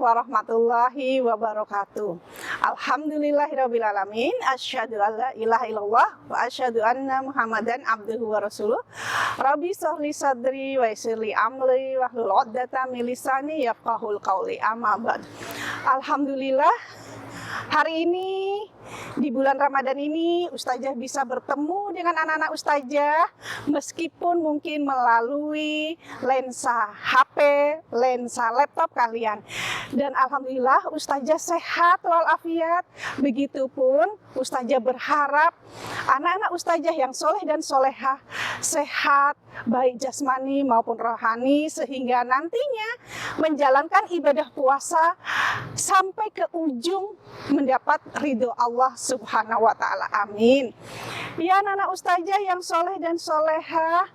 warahmatullahi wabarakatuh. Alhamdulillahirrabbilalamin. Asyhadu an la ilaha illallah wa asyhadu anna Muhammadan abduhu wa rasuluh. Rabbi shrahli sadri wa yassir li amri wahlul 'uqdatam min lisani yafqahul qawli. Amma ba'd. Alhamdulillah, hari ini di bulan Ramadan ini Ustazah bisa bertemu dengan anak-anak Ustazah meskipun mungkin melalui lensa HP, lensa laptop kalian. Dan Alhamdulillah Ustazah sehat walafiat. Begitupun Ustazah berharap anak-anak Ustazah yang soleh dan solehah sehat, baik jasmani maupun rohani, sehingga nantinya menjalankan ibadah puasa sampai ke ujung mendapat ridho Allah Subhanahu wa ta'ala. Amin. Ya anak-anak Ustazah yang soleh dan solehah,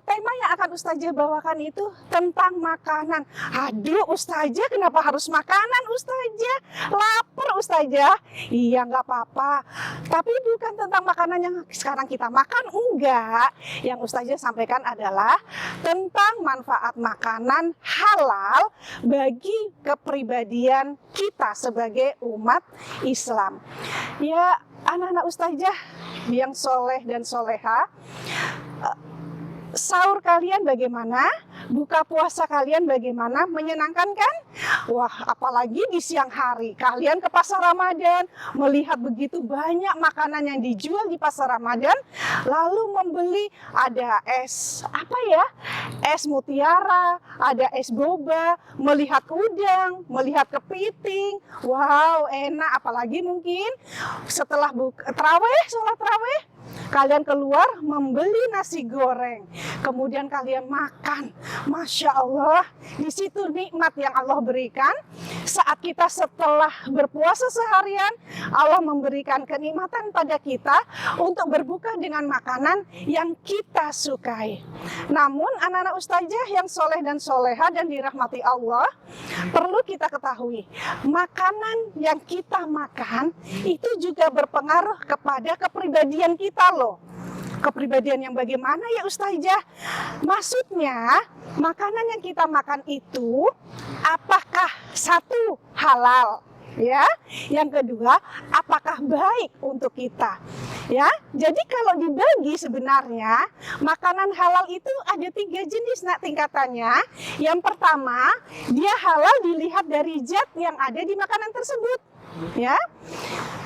tema yang akan Ustazah bawakan itu tentang makanan. Aduh Ustazah, kenapa harus makanan Ustazah? Lapar Ustazah. Iya nggak apa-apa. Tapi bukan tentang makanan yang sekarang kita makan, enggak. Yang Ustazah sampaikan adalah tentang manfaat makanan halal bagi kepribadian kita sebagai umat Islam. Ya anak-anak Ustazah yang soleh dan soleha, sahur kalian bagaimana? Buka puasa kalian bagaimana? Menyenangkan kan? Wah, apalagi di siang hari kalian ke pasar Ramadan, melihat begitu banyak makanan yang dijual di pasar Ramadan, lalu membeli, ada es es mutiara, ada es boba, melihat udang, melihat kepiting. Wow, enak. Apalagi mungkin setelah sholat tarawih, kalian keluar membeli nasi goreng, kemudian kalian makan. Masya Allah, di situ nikmat yang Allah berikan. Saat kita setelah berpuasa seharian, Allah memberikan kenikmatan pada kita untuk berbuka dengan makanan yang kita sukai. Namun anak-anak Ustazah yang soleh dan soleha dan dirahmati Allah, perlu kita ketahui, makanan yang kita makan itu juga berpengaruh kepada kepribadian kita loh. Kepribadian yang bagaimana ya Ustazah? Maksudnya, makanan yang kita makan itu apakah satu halal? Ya, yang kedua, apakah baik untuk kita? Ya, jadi kalau dibagi sebenarnya makanan halal itu ada 3 jenis tingkatannya. Yang pertama, dia halal dilihat dari zat yang ada di makanan tersebut. Ya,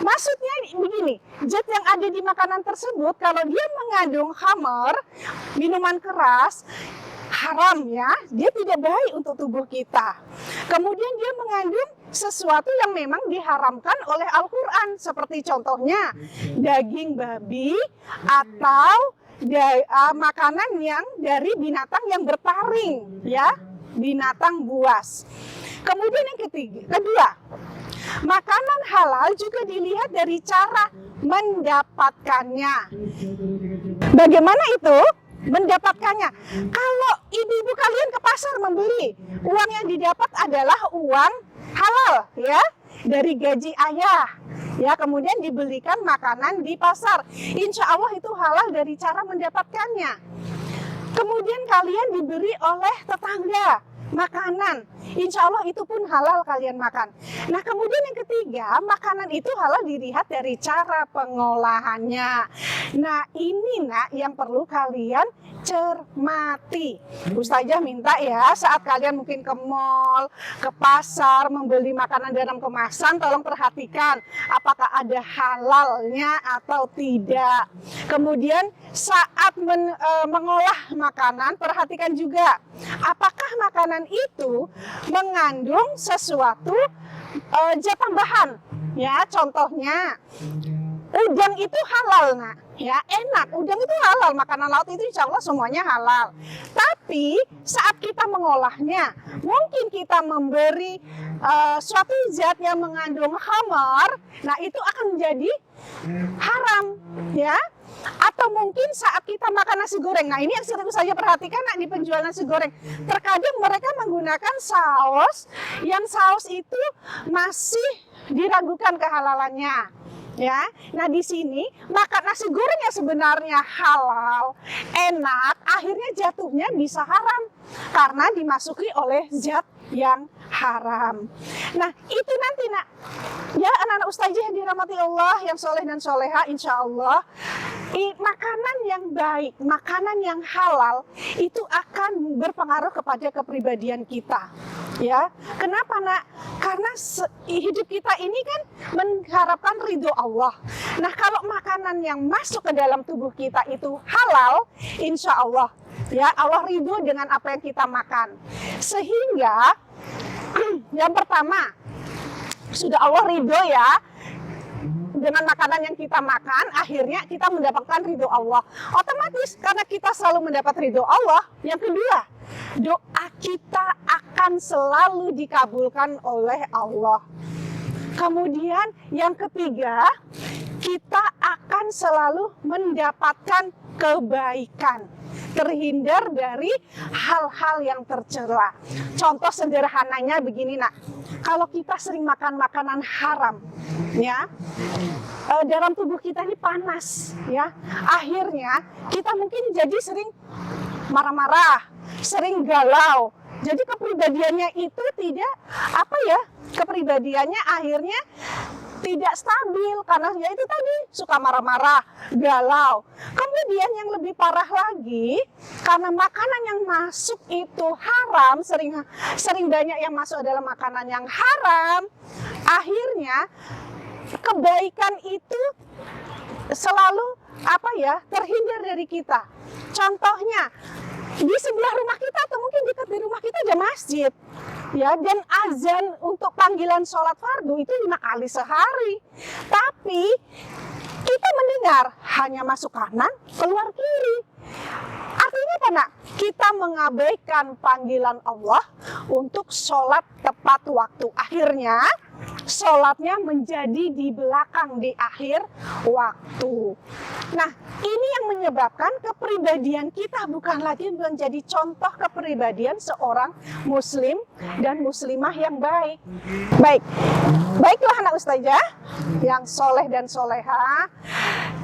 maksudnya begini, zat yang ada di makanan tersebut kalau dia mengandung khamar, minuman keras, haram ya, dia tidak baik untuk tubuh kita. Kemudian dia mengandung sesuatu yang memang diharamkan oleh Al-Quran, seperti contohnya daging babi atau makanan yang dari binatang yang bertaring, ya, binatang buas. Kemudian yang kedua, makanan halal juga dilihat dari cara mendapatkannya. Bagaimana itu mendapatkannya? Kalau ibu-ibu kalian ke pasar membeli, uang yang didapat adalah uang halal ya, dari gaji ayah. Ya, kemudian dibelikan makanan di pasar. Insya Allah itu halal dari cara mendapatkannya. Kemudian kalian diberi oleh tetangga makanan, insya Allah itu pun halal kalian makan. Nah kemudian yang ketiga, makanan itu halal dilihat dari cara pengolahannya. Nah ini yang perlu kalian cermati. Ustazah minta ya, saat kalian mungkin ke mall, ke pasar, membeli makanan dalam kemasan, tolong perhatikan apakah ada halalnya atau tidak. Kemudian saat mengolah makanan, perhatikan juga apakah makanan itu mengandung sesuatu zat tambahan. Ya, contohnya udang itu halal, nak. Ya, enak. Udang itu halal, makanan laut itu insya Allah semuanya halal. Tapi saat kita mengolahnya, mungkin kita memberi suatu zat yang mengandung khamar, nah itu akan menjadi haram, ya. Atau mungkin saat kita makan nasi goreng, nah ini yang sering saya perhatikan di penjual nasi goreng, terkadang mereka menggunakan saus, yang saus itu masih diragukan kehalalannya. Ya, nah di sini makan nasi goreng yang sebenarnya halal, enak, akhirnya jatuhnya bisa haram karena dimasuki oleh zat yang haram. Nah, itu nanti nak, ya anak-anak ustazah yang dirahmati Allah, yang soleh dan soleha, insya Allah, makanan yang baik, makanan yang halal, itu akan berpengaruh kepada kepribadian kita. Ya, kenapa nak? Karena hidup kita ini kan mengharapkan ridho Allah. Nah, kalau makanan yang masuk ke dalam tubuh kita itu halal, insya Allah, ya Allah ridho dengan apa yang kita makan. Sehingga yang pertama, sudah Allah ridho ya dengan makanan yang kita makan, akhirnya kita mendapatkan ridho Allah. Otomatis karena kita selalu mendapat ridho Allah. Yang kedua, doa kita akan selalu dikabulkan oleh Allah. Kemudian yang ketiga, kita akan selalu mendapatkan kebaikan, terhindar dari hal-hal yang tercela. Contoh sederhananya begini nak, kalau kita sering makan makanan haram, ya, dalam tubuh kita ini panas, ya, akhirnya kita mungkin jadi sering marah-marah, sering galau. Jadi kepribadiannya itu tidak, kepribadiannya akhirnya tidak stabil karena ya itu tadi suka marah-marah, galau. Kemudian yang lebih parah lagi, karena makanan yang masuk itu haram, sering banyak yang masuk adalah makanan yang haram, akhirnya kebaikan itu selalu terhindar dari kita. Contohnya, di sebelah rumah kita atau mungkin dekat di rumah kita ada masjid, ya, dan azan untuk panggilan sholat fardu itu 5 kali sehari. Tapi kita mendengar hanya masuk kanan, keluar kiri. Artinya apa nak? Kita mengabaikan panggilan Allah untuk sholat tepat waktu. Akhirnya sholatnya menjadi di belakang, di akhir waktu. Nah, ini yang menyebabkan kepribadian kita bukan lagi menjadi contoh kepribadian seorang muslim dan muslimah yang baik. Baiklah anak ustazah, yang soleh dan soleha,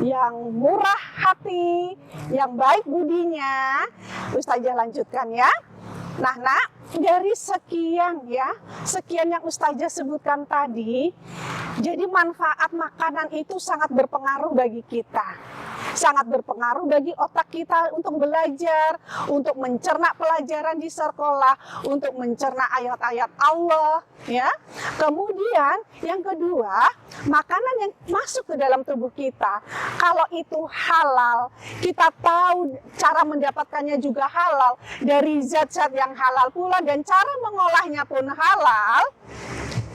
yang murah hati, yang baik budinya. Ustazah lanjutkan ya. Nah, nak, dari sekian yang ustazah sebutkan tadi, jadi manfaat makanan itu sangat berpengaruh bagi kita. Sangat berpengaruh bagi otak kita untuk belajar, untuk mencerna pelajaran di sekolah, untuk mencerna ayat-ayat Allah, ya. Kemudian yang kedua, makanan yang masuk ke dalam tubuh kita, kalau itu halal, kita tahu cara mendapatkannya juga halal, dari zat-zat yang halal pula, dan cara mengolahnya pun halal,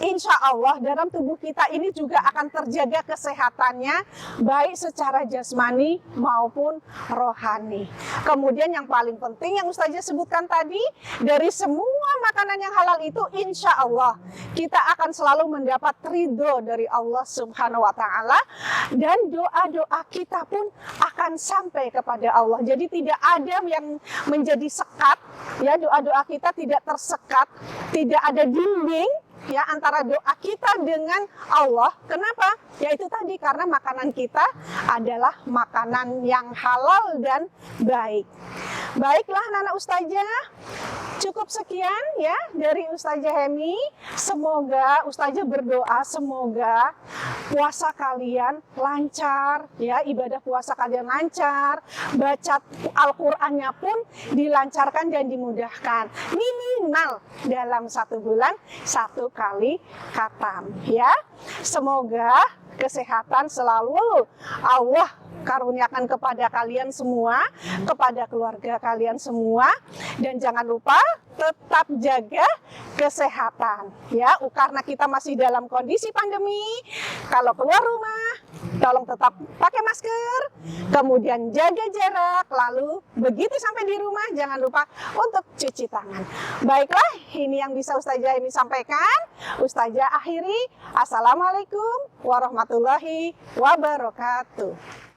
insya Allah dalam tubuh kita ini juga akan terjaga kesehatannya, baik secara jasmani maupun rohani. Kemudian yang paling penting yang ustazah sebutkan tadi, dari semua makanan yang halal itu insya Allah kita akan selalu mendapat ridho dari Allah Subhanahu wa Ta'ala, dan doa-doa kita pun akan sampai kepada Allah. Jadi tidak ada yang menjadi sekat, ya, doa-doa kita tidak tersekat, tidak ada dinding, ya, antara doa kita dengan Allah. Kenapa? Ya itu tadi, karena makanan kita adalah makanan yang halal dan baik. Baiklah anak-anak ustazah, cukup sekian ya dari Ustazah Hemi. Semoga ustazah berdoa semoga puasa kalian lancar, ya, ibadah puasa kalian lancar, baca Al-Qur'annya pun dilancarkan dan dimudahkan. Minimal dalam 1 bulan 1 kali khatam, ya. Semoga kesehatan selalu Allah karuniakan kepada kalian semua, kepada keluarga kalian semua, dan jangan lupa tetap jaga kesehatan, ya, karena kita masih dalam kondisi pandemi. Kalau keluar rumah, tolong tetap pakai masker, kemudian jaga jarak, lalu begitu sampai di rumah jangan lupa untuk cuci tangan. Baiklah, ini yang bisa Ustazah ini sampaikan. Ustazah akhiri. Assalamualaikum warahmatullahi wabarakatuh.